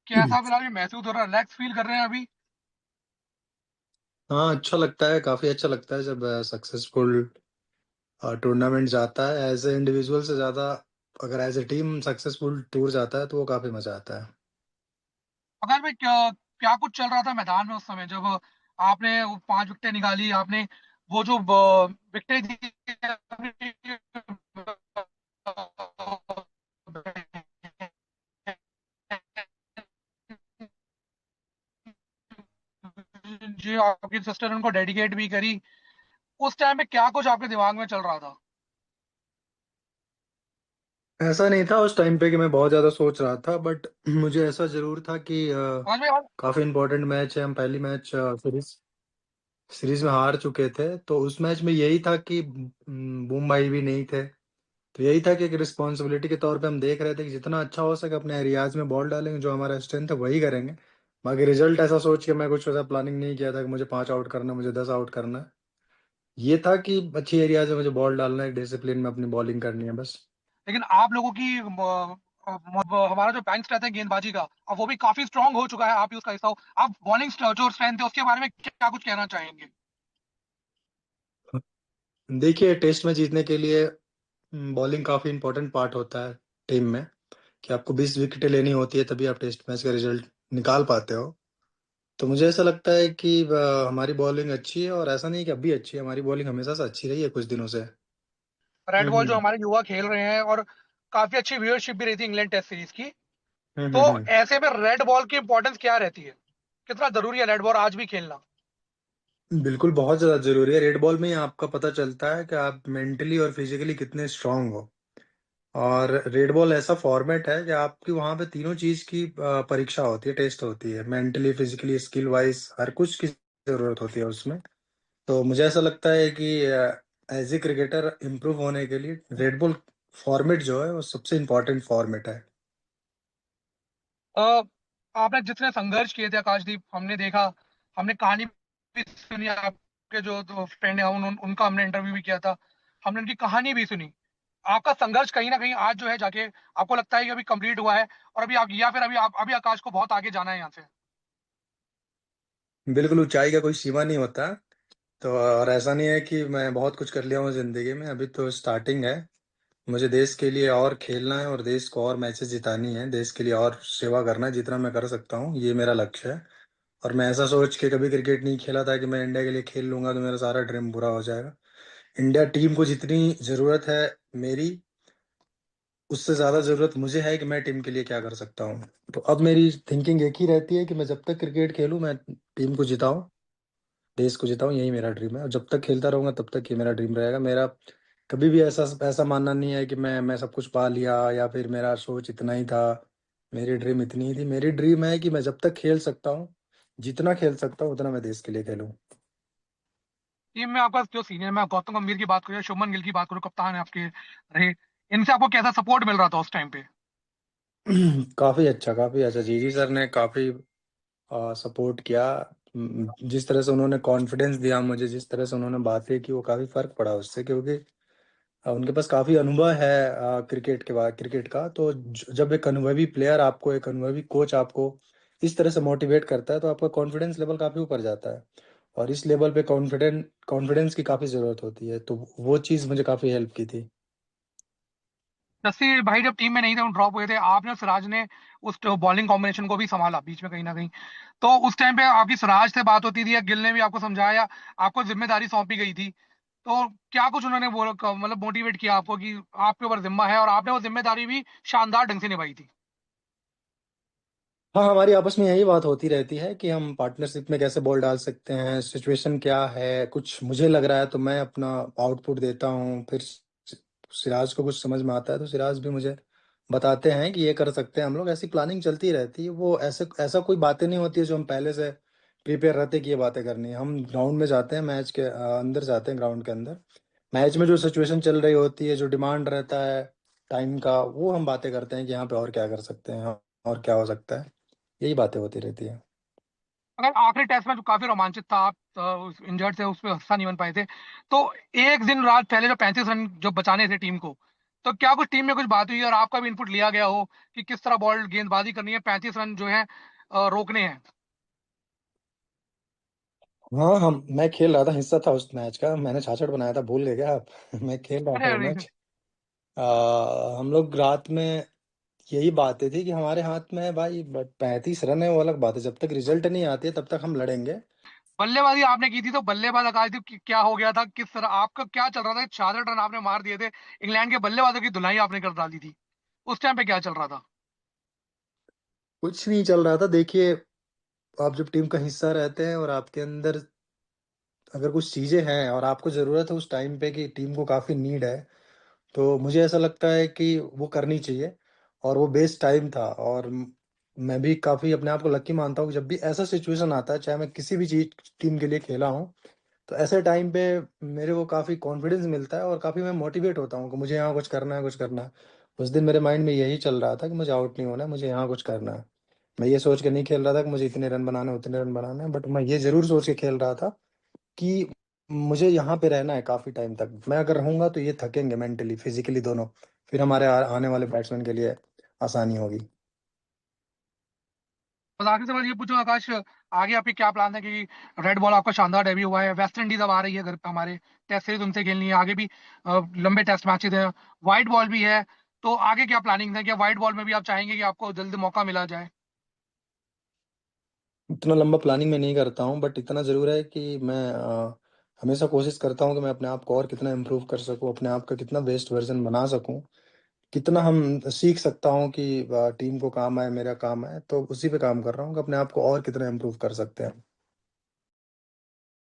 कैसा फिलहाल ये महसूस हो रहा है? रिलैक्स फील कर रहे हैं अभी? हाँ, अच्छा लगता है, काफी अच्छा लगता है जब सक्सेसफुल टूर्नामेंट जाता है एज ए इंडिविजुअल से ज्यादा। अगर as a team successful tour जाता है तो वो काफी मजा आता है। अगर भाई क्या क्या कुछ चल रहा था मैदान में उस समय जब आपने वो 5 विकेटें निकाली, आपने वो जो विकेटें दी जी, आपकी सिस्टर ने उनको डेडिकेट भी करी। उस टाइम पे क्या कुछ आपके दिमाग में चल रहा था? ऐसा नहीं था उस टाइम पे कि मैं बहुत ज्यादा सोच रहा था, बट मुझे ऐसा जरूर था कि समझ में? काफी इंपॉर्टेंट मैच है। हम पहली मैच सीरीज सीरीज में हार चुके थे, तो उस मैच में यही था कि बुमबाई भी नहीं थे। तो यही था कि एक रिस्पॉन्सिबिलिटी के तौर पे हम देख रहे थे कि जितना अच्छा हो सके अपने एरियाज में बॉल डालेंगे, जो हमारा स्ट्रेंथ है वही करेंगे। बाकी रिजल्ट ऐसा सोच के मैं कुछ ऐसा प्लानिंग नहीं किया था कि मुझे 5 आउट करना है, मुझे 10 आउट करना है। ये था कि अच्छी एरियाज में मुझे बॉल डालना है, डिसिप्लिन में अपनी बॉलिंग करनी है बस। लेकिन आप लोगों की हमारा जो बैंक स्ट्रेंथ है गेंदबाजी का, अब वो भी काफी स्ट्रांग हो चुका है। आप ही उसका हिस्सा हो। आप बॉलिंग जो स्ट्रेंथ है उसके बारे में क्या कुछ कहना चाहेंगे? देखिए, टेस्ट में जीतने के लिए बॉलिंग काफी इंपॉर्टेंट पार्ट होता है टीम में। कि आपको 20 विकेटें लेनी होती है तभी आप टेस्ट मैच का रिजल्ट निकाल पाते हो। तो मुझे ऐसा लगता है कि हमारी बॉलिंग अच्छी है, और ऐसा नहीं कि अभी अच्छी है, हमारी बॉलिंग हमेशा से अच्छी रही है कुछ दिनों से। रेड बॉल जो हम्म हमारे युवा खेल रहे हैं, और काफी अच्छी व्यूअरशिप भी रही थी इंग्लैंड टेस्ट सीरीज की। हम्म तो हम्म हम्म। ऐसे में रेड बॉल की इंपॉर्टेंस क्या रहती है? कितना जरूरी है रेड बॉल आज भी खेलना? बिल्कुल, बहुत ज्यादा जरूरी है। रेड बॉल में ही आपका पता चलता है कि आप मेंटली और फिजिकली कितने स्ट्रांग हो। और रेड बॉल ऐसा फॉर्मेट है कि आपकी वहां पे तीनों चीज की परीक्षा होती है, टेस्ट होती है, मेंटली, फिजिकली, स्किल वाइज, हर कुछ की जरूरत होती है उसमें। तो मुझे ऐसा लगता है कि एज ए क्रिकेटर इम्प्रूव होने के लिए रेड बॉल फॉर्मेट जो है वो सबसे इम्पोर्टेंट फॉर्मेट है। अ, आपने जितने संघर्ष किए थे आकाशदीप, हमने देखा, हमने कहानी भी सुनी। आपके जो दो फ्रेंड है उनका हमने इंटरव्यू भी किया था। हमने उनकी कहानी भी सुनी। आपका संघर्ष कहीं ना कहीं आज जो है जाके आपको लगता है कि अभी कंप्लीट हुआ है, और अभी आप, या फिर अभी आप, अभी आकाश को बहुत आगे जाना है यहाँ से? बिल्कुल, ऊंचाई का कोई सीमा नहीं होता। तो और ऐसा नहीं है कि मैं बहुत कुछ कर लिया हूँ जिंदगी में, अभी तो स्टार्टिंग है। मुझे देश के लिए और खेलना है, और देश को और मैचेस जितानी है, देश के लिए और सेवा करना है जितना मैं कर सकता हूँ, ये मेरा लक्ष्य है। और मैं ऐसा सोच के कभी क्रिकेट नहीं खेला था कि मैं इंडिया के लिए खेल लूंगा तो मेरा सारा ड्रीम पूरा हो जाएगा। इंडिया टीम को जितनी जरूरत है मेरी, उससे ज्यादा जरूरत मुझे है कि मैं टीम के लिए क्या कर सकता हूँ। तो अब मेरी थिंकिंग एक ही रहती है कि मैं जब तक क्रिकेट खेलूँ, मैं टीम को जिताऊं, देश को जिताऊं, यही मेरा ड्रीम है। और जब तक खेलता रहूंगा तब तक ये मेरा ड्रीम रहेगा। मेरा कभी भी ऐसा ऐसा मानना नहीं है कि मैं सब कुछ पा लिया, या फिर मेरा सोच इतना ही था, मेरी ड्रीम इतनी ही थी। मेरी ड्रीम है कि मैं जब तक खेल सकता हूँ, जितना खेल सकता हूँ उतना मैं देश के लिए खेलूं। टीम में आपका जो सीनियर, मैं गौतम गंभीर की बात करूँ या शुभमन गिल की बात करूँ, कप्तान है आपके रहे, इनसे आपको कैसा सपोर्ट मिल रहा था उस टाइम पे? काफी अच्छा, काफी अच्छा। जी सर ने काफी सपोर्ट किया। जिस तरह से उन्होंने कॉन्फिडेंस दिया मुझे, जिस तरह से उन्होंने बातें की, वो काफी फर्क पड़ा उससे, क्योंकि उनके पास काफी अनुभव है क्रिकेट के बाद, क्रिकेट का। तो जब एक अनुभवी प्लेयर आपको, एक अनुभवी कोच आपको इस तरह से मोटिवेट करता है तो आपका कॉन्फिडेंस लेवल काफी ऊपर जाता है। और इस लेवल पे कॉन्फिडेंस की काफी जरूरत होती है, तो वो चीज़ मुझे काफी हेल्प की थी। जस्सी भाई जब टीम में नहीं थे, ड्रॉप हुए थे, आपने और सिराज ने उस बॉलिंग कॉम्बिनेशन को भी संभाला बीच में कहीं ना कहीं। तो उस टाइम पे आपकी सिराज से बात होती थी या गिल ने भी आपको समझाया, आपको जिम्मेदारी सौंपी गई थी? तो क्या कुछ उन्होंने वो मतलब मोटिवेट किया आपको कि आपके ऊपर जिम्मा है, और आपने वो जिम्मेदारी भी शानदार ढंग से निभाई थी? हाँ, हमारी आपस में यही बात होती रहती है कि हम पार्टनरशिप में कैसे बॉल डाल सकते हैं, सिचुएशन क्या है, कुछ मुझे लग रहा है तो मैं अपना आउटपुट देता हूँ। फिर सिराज को कुछ समझ में आता है तो सिराज भी मुझे बताते हैं कि ये कर सकते हैं हम लोग। ऐसी प्लानिंग चलती रहती है। वो ऐसे ऐसा कोई बातें नहीं होती है जो हम पहले से प्रिपेयर रहते कि ये बातें करनी है। हम ग्राउंड में जाते हैं, मैच के अंदर जाते हैं, ग्राउंड के अंदर मैच में जो सिचुएशन चल रही होती है, जो डिमांड रहता है टाइम का, वो हम बातें करते हैं कि यहाँ पे और क्या कर सकते हैं, और क्या हो सकता है। यही बातें होती रहती है। अगर आखिरी टेस्ट में जो काफी रोमांचित था, आप इंजर्ड थे, उस पर हिस्सा नहीं बन पाए थे, तो एक दिन रात पहले जो 35 रन जो बचाने थे टीम को, तो क्या कुछ टीम में कुछ बात हुई और आपका भी इनपुट लिया गया हो कि किस तरह बॉल गेंदबाजी करनी है, 35 रन जो है रोकने हैं? हाँ, हम मैं खेल रहा था, हिस्सा था उस मैच का। मैंने छाछड़ बनाया था, भूल गए क्या आप? मैं खेल रहा था अरे वो नहीं। मैच। हम लोग रात में यही बातें थी कि हमारे हाथ में है भाई, 35 रन है वो अलग बात है, जब तक रिजल्ट नहीं आती है तब तक हम लड़ेंगे। बल्लेबाजी आपने की थी तो बल्लेबाज आकाशदीप क्या हो गया था, किस तरह आपका क्या चल रहा था? 66 रन आपने मार दिए थे, इंग्लैंड के बल्लेबाजों की धुलाई आपने कर डाली थी। उस टाइम पे क्या चल रहा था? कुछ नहीं चल रहा था, देखिए। आप जब टीम का हिस्सा रहते हैं और आपके अंदर अगर कुछ चीजें हैं और आपको जरूरत है उस टाइम पे कि टीम को काफी नीड है, तो मुझे ऐसा लगता है कि वो करनी चाहिए। और वो बेस्ट टाइम था। और मैं भी काफी अपने आप को लकी मानता हूँ कि जब भी ऐसा सिचुएशन आता है, चाहे मैं किसी भी चीज टीम के लिए खेला हूँ, तो ऐसे टाइम पे मेरे को काफी कॉन्फिडेंस मिलता है और काफी मैं मोटिवेट होता हूँ कि मुझे यहाँ कुछ करना है, कुछ करना है। उस दिन मेरे माइंड में यही चल रहा था कि मुझे आउट नहीं होना है, मुझे यहाँ कुछ करना है। मैं ये सोच के नहीं खेल रहा था कि मुझे इतने रन बनाने हैं, उतने रन बनाने हैं, बट मैं ये जरूर सोच के खेल रहा था कि मुझे यहाँ पे रहना है काफी टाइम तक। मैं अगर रहूंगा तो ये थकेंगे मेंटली फिजिकली दोनों, फिर हमारे आने वाले बैट्समैन के लिए आसानी होगी। बस आखिरी सवाल ये पूछो आकाश, आगे आपके क्या प्लान है? कि रेड बॉल आपका शानदार डेब्यू हुआ है, वेस्ट इंडीज अब आ रही है घर पे हमारे, टेस्ट सीरीज उनसे खेलनी है, आगे भी लंबे टेस्ट मैचेस हैं, व्हाइट बॉल भी है। तो आगे क्या प्लानिंग है? क्या व्हाइट बॉल में भी आप चाहेंगे कि आपको जल्द मौका मिला जाए? इतना लंबा प्लानिंग मैं नहीं करता हूँ, बट इतना जरूर है कि मैं हमेशा कोशिश करता हूँ कि मैं अपने आप को और कितना इम्प्रूव कर सकूँ, अपने आप का कितना बेस्ट वर्जन बना सकूँ, कितना हम सीख सकता हूँ कि टीम को काम आए, मेरा काम आए। तो उसी पे काम कर रहा हूँ कि अपने आप को और कितना इम्प्रूव कर सकते हैं।